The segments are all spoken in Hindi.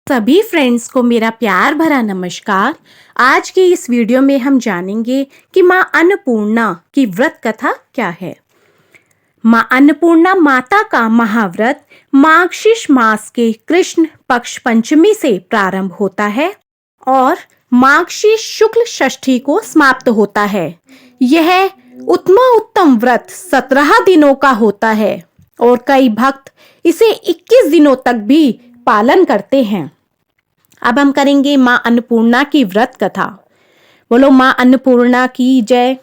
सभी फ्रेंड्स को मेरा प्यार भरा नमस्कार। आज के इस वीडियो में हम जानेंगे कि माँ अन्नपूर्णा की व्रत कथा क्या है। माँ अन्नपूर्णा माता का महाव्रत मार्गशीर्ष मास के कृष्ण पक्ष पंचमी से प्रारंभ होता है और मार्गशीर्ष शुक्ल षष्ठी को समाप्त होता है। यह उत्तम व्रत 17 दिनों का होता है और कई भक्त इसे 21 दिनों तक भी पालन करते हैं। अब हम करेंगे माँ अन्नपूर्णा की व्रत कथा। बोलो माँ अन्नपूर्णा की जय।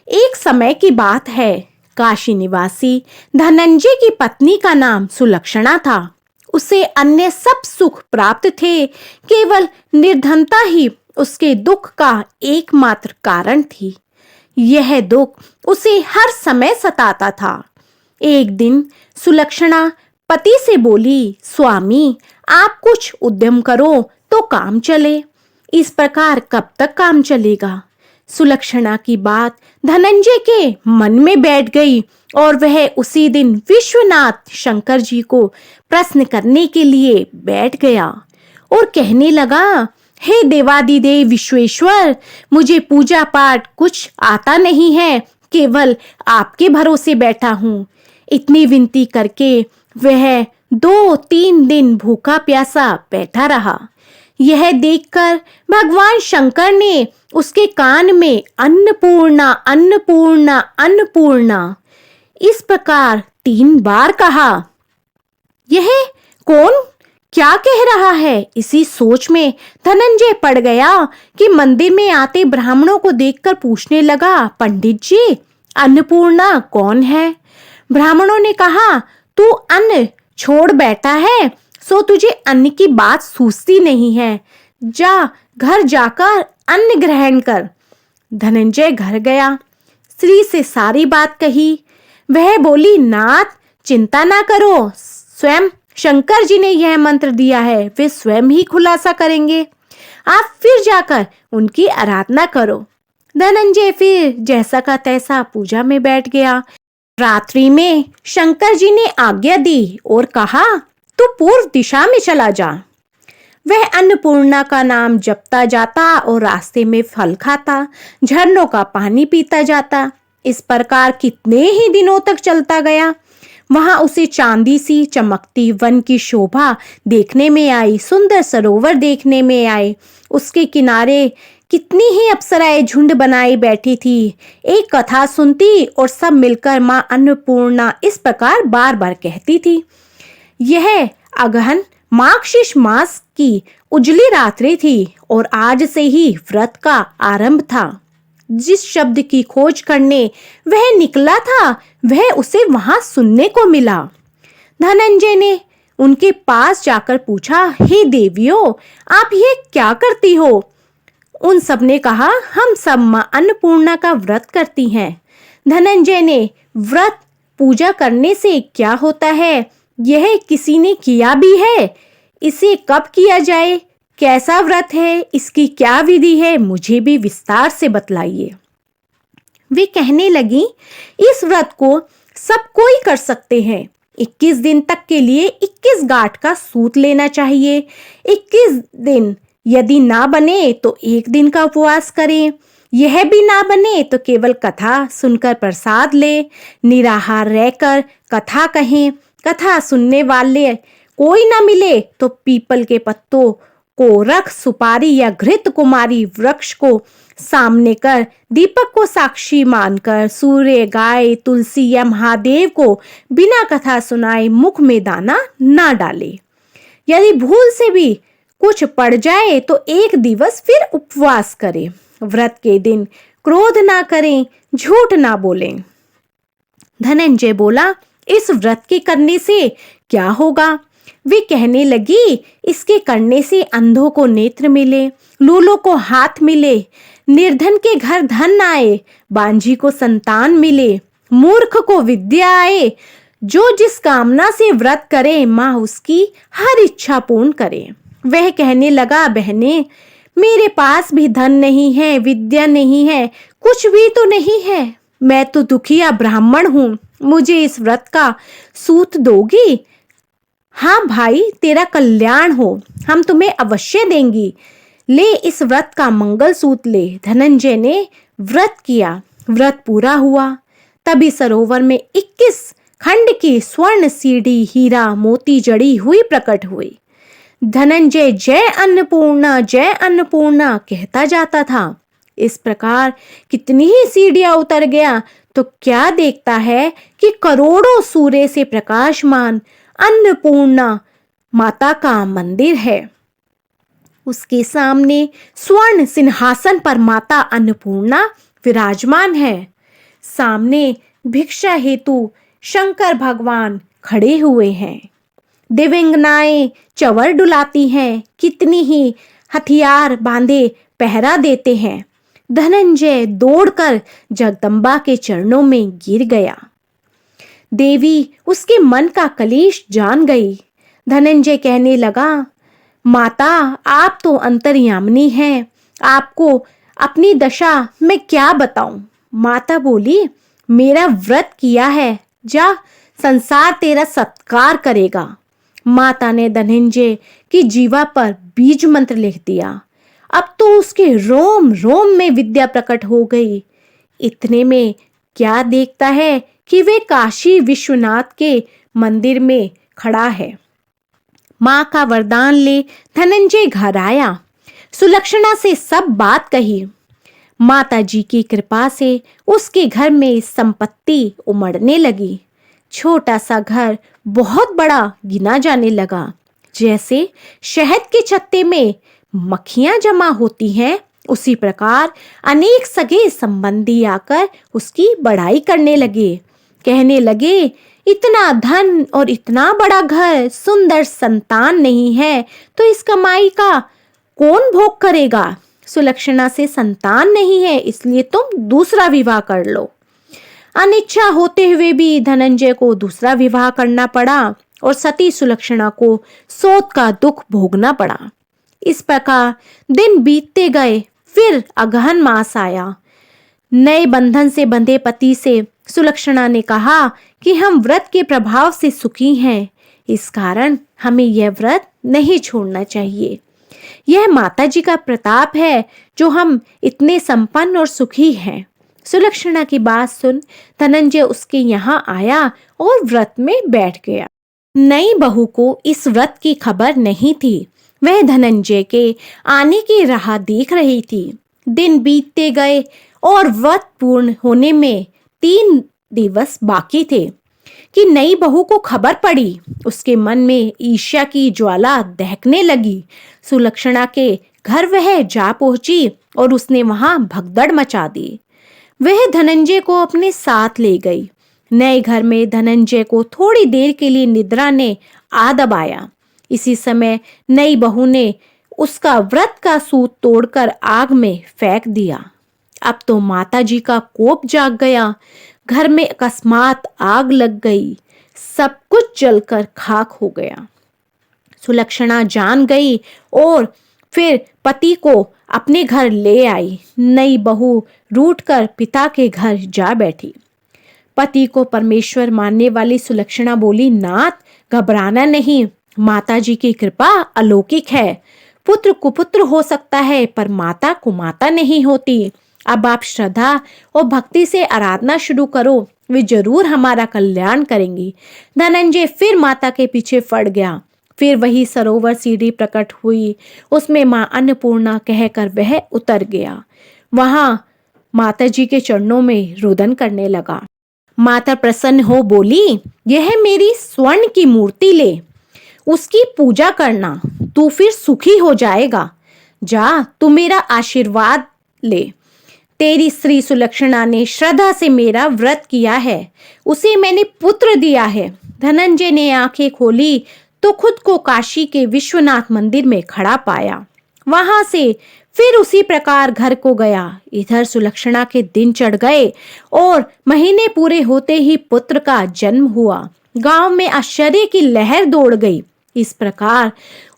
एक समय की बात है, काशी निवासी धनंजय की पत्नी का नाम सुलक्षणा था। उसे अन्य सब सुख प्राप्त थे, केवल निर्धनता ही उसके दुख का एकमात्र कारण थी। यह दुख उसे हर समय सताता था। एक दिन सुलक्षणा पति से बोली, स्वामी आप कुछ उद्यम करो तो काम चले। इस प्रकार कब तक काम चलेगा? सुलक्षणा की बात धनंजय के मन में बैठ गई और वह उसी दिन विश्वनाथ शंकर जी को प्रश्न करने के लिए बैठ गया और कहने लगा, हे देवादिदेव विश्वेश्वर, मुझे पूजा पाठ कुछ आता नहीं है, केवल आपके भरोसे बैठा हूँ। इतनी विनती करके वह 2-3 दिन भूखा प्यासा बैठा रहा। यह देखकर भगवान शंकर ने उसके कान में अन्नपूर्णा अन्नपूर्णा अन्नपूर्णा इस प्रकार 3 बार कहा। यह कौन क्या कह रहा है? इसी सोच में धनंजय पड़ गया कि मंदिर में आते ब्राह्मणों को देखकर पूछने लगा, पंडित जी अन्नपूर्णा कौन है? ब्राह्मणों ने कहा, तू अन्न छोड़ बैठा है सो तुझे अन्न की बात सूझती नहीं है। जा घर जाकर अन्न ग्रहण कर। धनंजय घर गया, स्त्री से सारी बात कही। वह बोली, नाथ चिंता ना करो, स्वयं शंकर जी ने यह मंत्र दिया है, वे स्वयं ही खुलासा करेंगे। आप फिर जाकर उनकी आराधना करो। धनंजय फिर जैसा का तैसा पूजा में बैठ गया। रात्रि में शंकर जी ने आज्ञा दी और कहा, तू पूर्व दिशा में चला जा। वह अन्नपूर्णा का नाम जपता जाता और रास्ते में फल खाता, झरनों का पानी पीता जाता। इस प्रकार कितने ही दिनों तक चलता गया। वहां उसे चांदी सी चमकती वन की शोभा देखने में आई, सुंदर सरोवर देखने में आए। उसके किनारे कितनी ही अप्सराएं झुंड बनाई बैठी थी। एक कथा सुनती और सब मिलकर मां अन्नपूर्णा इस प्रकार बार बार कहती थी। यह अगहन मार्गशीर्ष मास की उजली रात्रि थी और आज से ही व्रत का आरंभ था। जिस शब्द की खोज करने वह निकला था, वह उसे वहां सुनने को मिला। धनंजय ने उनके पास जाकर पूछा, हे देवियों, आप ये क्या करती हो? उन सब ने कहा, हम सब मां अन्नपूर्णा का व्रत करती हैं। धनंजय ने, व्रत पूजा करने से क्या होता है? यह किसी ने किया भी है? इसे कब किया जाए? कैसा व्रत है? इसकी क्या विधि है? मुझे भी विस्तार से बतलाइए। वे कहने लगी, इस व्रत को सब कोई कर सकते हैं। 21 दिन तक के लिए 21 गांठ का सूत लेना चाहिए। 21 दिन यदि ना बने तो 1 दिन का उपवास करें। यह भी ना बने तो केवल कथा सुनकर प्रसाद ले। निराहार रहकर कथा कहें। कथा सुनने वाले कोई ना मिले तो पीपल के पत्तों को रख, सुपारी या घृत कुमारी वृक्ष को सामने कर, दीपक को साक्षी मानकर, सूर्य, गाय, तुलसी या महादेव को बिना कथा सुनाए मुख में दाना ना डाले। यदि भूल से भी कुछ पड़ जाए तो 1 दिवस फिर उपवास करें। व्रत के दिन क्रोध ना करें, झूठ ना बोलें। धनंजय बोला, इस व्रत के करने से क्या होगा? वे कहने लगी, इसके करने से अंधों को नेत्र मिले, लूलों को हाथ मिले, निर्धन के घर धन आए, बांझी को संतान मिले, मूर्ख को विद्या आए। जो जिस कामना से व्रत करे, माँ उसकी हर इच्छा पूर्ण करे। वह कहने लगा, बहने मेरे पास भी धन नहीं है, विद्या नहीं है, कुछ भी तो नहीं है। मैं तो दुखिया ब्राह्मण हूँ, मुझे इस व्रत का सूत दोगी? हाँ भाई, तेरा कल्याण हो, हम तुम्हें अवश्य देंगी। ले इस व्रत का मंगलसूत्र ले। धनंजय ने व्रत किया, व्रत पूरा हुआ। तभी सरोवर में 21 खंड की स्वर्ण सीढ़ी हीरा मोती जड़ी हुई प्रकट हुई। धनंजय जय अन्नपूर्णा कहता जाता था। इस प्रकार कितनी ही सीढ़ियां उतर गया तो क्या देखता है कि करोड़ों सूर्य से प्रकाशमान अन्नपूर्णा माता का मंदिर है। उसके सामने स्वर्ण सिंहासन पर माता अन्नपूर्णा विराजमान है। सामने भिक्षा हेतु शंकर भगवान खड़े हुए हैं। दिव्यांगनाएं चंवर डुलाती हैं, कितनी ही हथियार बांधे पहरा देते हैं। धनंजय दौड़कर जगदम्बा के चरणों में गिर गया। देवी उसके मन का कलेश जान गई। धनंजय कहने लगा, माता आप तो अंतर्यामिनी हैं, आपको अपनी दशा मैं क्या बताऊं। माता बोली, मेरा व्रत किया है, जा संसार तेरा सत्कार करेगा। माता ने धनंजय की जीवा पर बीज मंत्र लिख दिया। अब तो उसके रोम रोम में विद्या प्रकट हो गई। इतने में क्या देखता है कि वे काशी विश्वनाथ के मंदिर में खड़ा है। मां का वरदान ले धनंजय घर आया। सुलक्षणा से सब बात कही। माता जी की कृपा से उसके घर में संपत्ति उमड़ने लगी। छोटा सा घर बहुत बड़ा गिना जाने लगा। जैसे शहद के छत्ते में मक्खियां जमा होती हैं, उसी प्रकार अनेक सगे संबंधी आकर उसकी बड़ाई करने लगे। कहने लगे, इतना धन और इतना बड़ा घर, सुंदर संतान नहीं है तो इस कमाई का कौन भोग करेगा। सुलक्षणा से संतान नहीं है, इसलिए तुम दूसरा विवाह कर लो। अनिच्छा होते हुए भी धनंजय को दूसरा विवाह करना पड़ा और सती सुलक्षणा को सोत का दुख भोगना पड़ा। इस प्रकार दिन बीतते गए। फिर अगहन मास आया। नए बंधन से बंधे पति से सुलक्षणा ने कहा कि हम व्रत के प्रभाव से सुखी हैं, इस कारण हमें यह व्रत नहीं छोड़ना चाहिए। यह माता जी का प्रताप है जो हम इतने संपन्न और सुखी हैं। सुलक्षणा की बात सुन धनंजय उसके यहाँ आया और व्रत में बैठ गया। नई बहू को इस व्रत की खबर नहीं थी। वह धनंजय के आने की राह देख रही थी। दिन बीतते गए और व्रत पूर्ण होने में 3 दिवस बाकी थे कि नई बहू को खबर पड़ी। उसके मन में ईर्ष्या की ज्वाला दहकने लगी। सुलक्षणा के घर वह जा पहुंची और उसने वहां भगदड़ मचा दी। वह धनंजय को अपने साथ ले गई। नए घर में धनंजय को थोड़ी देर के लिए निद्रा ने आ दबाया। इसी समय नई बहू ने उसका व्रत का सूत तोड़कर आग में फेंक दिया। अब तो माता जी का कोप जाग गया। घर में अकस्मात आग लग गई। सब कुछ जलकर खाक हो गया। सुलक्षणा जान गई और फिर पति को अपने घर ले आई। नई बहू रूठकर पिता के घर जा बैठी। पति को परमेश्वर मानने वाली सुलक्षणा बोली, नाथ घबराना नहीं, माता जी की कृपा अलौकिक है। पुत्र कुपुत्र हो सकता है पर माता कुमाता नहीं होती। अब आप श्रद्धा और भक्ति से आराधना शुरू करो, वे जरूर हमारा कल्याण करेंगी। धनंजय फिर माता के पीछे पड़ गया। फिर वही सरोवर सीढ़ी प्रकट हुई, उसमें मां अन्नपूर्णा कहकर वह उतर गया। वहां माता जी के चरणों में रुदन करने लगा। माता प्रसन्न हो बोली, यह मेरी स्वर्ण की मूर्ति ले, उसकी पूजा करना, तू फिर सुखी हो जाएगा। जा तू मेरा आशीर्वाद ले। तेरी स्त्री सुलक्षणा ने श्रद्धा से मेरा व्रत किया है, उसे मैंने पुत्र दिया है। धनंजय ने आंखें खोली तो खुद को काशी के विश्वनाथ मंदिर में खड़ा पाया। वहां से फिर उसी प्रकार घर को गया। इधर सुलक्षणा के दिन चढ़ गए और महीने पूरे होते ही पुत्र का जन्म हुआ। गांव में आश्चर्य की लहर दौड़ गई। इस प्रकार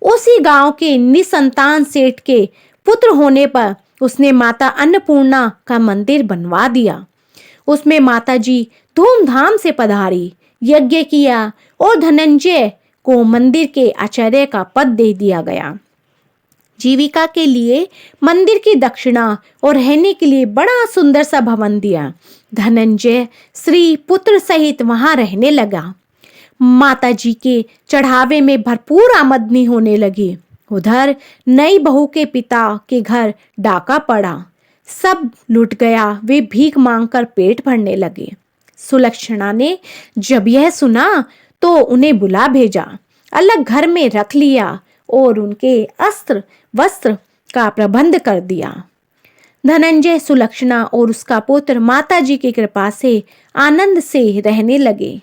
उसी गांव के निसंतान सेठ के पुत्र होने पर उसने माता अन्नपूर्णा का मंदिर बनवा दिया। उसमें माता जी धूमधाम से पधारी, यज्ञ किया और धनंजय को मंदिर के आचार्य का पद दे दिया गया। जीविका के लिए मंदिर की दक्षिणा और रहने के लिए बड़ा सुंदर सा भवन दिया। धनंजय स्त्री पुत्र सहित वहां रहने लगा। माता जी के चढ़ावे में भरपूर आमदनी होने लगी। उधर नई बहू के पिता के घर डाका पड़ा, सब लुट गया। वे भीख मांगकर पेट भरने लगे। सुलक्षणा ने जब यह सुना तो उन्हें बुला भेजा, अलग घर में रख लिया और उनके अस्त्र वस्त्र का प्रबंध कर दिया। धनंजय, सुलक्षणा और उसका पुत्र माता जी की कृपा से आनंद से रहने लगे।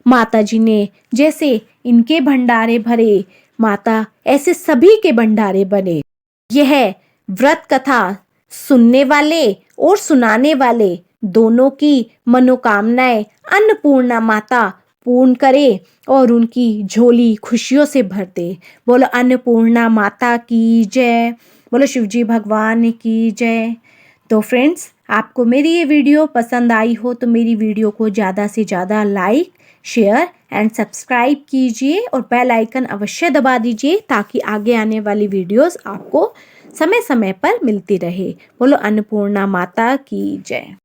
माता जी ने जैसे इनके भंडारे भरे, माता ऐसे सभी के भंडारे बने। यह व्रत कथा सुनने वाले और सुनाने वाले दोनों की मनोकामनाएं अन्नपूर्णा माता पूर्ण करे और उनकी झोली खुशियों से भर दे। बोलो अन्नपूर्णा माता की जय, बोलो शिवजी भगवान की जय। तो फ्रेंड्स, आपको मेरी ये वीडियो पसंद आई हो तो मेरी वीडियो को ज़्यादा से ज़्यादा लाइक, शेयर एंड सब्सक्राइब कीजिए और बेल आइकन अवश्य दबा दीजिए ताकि आगे आने वाली वीडियोस आपको समय समय पर मिलती रहे। बोलो अन्नपूर्णा माता की जय।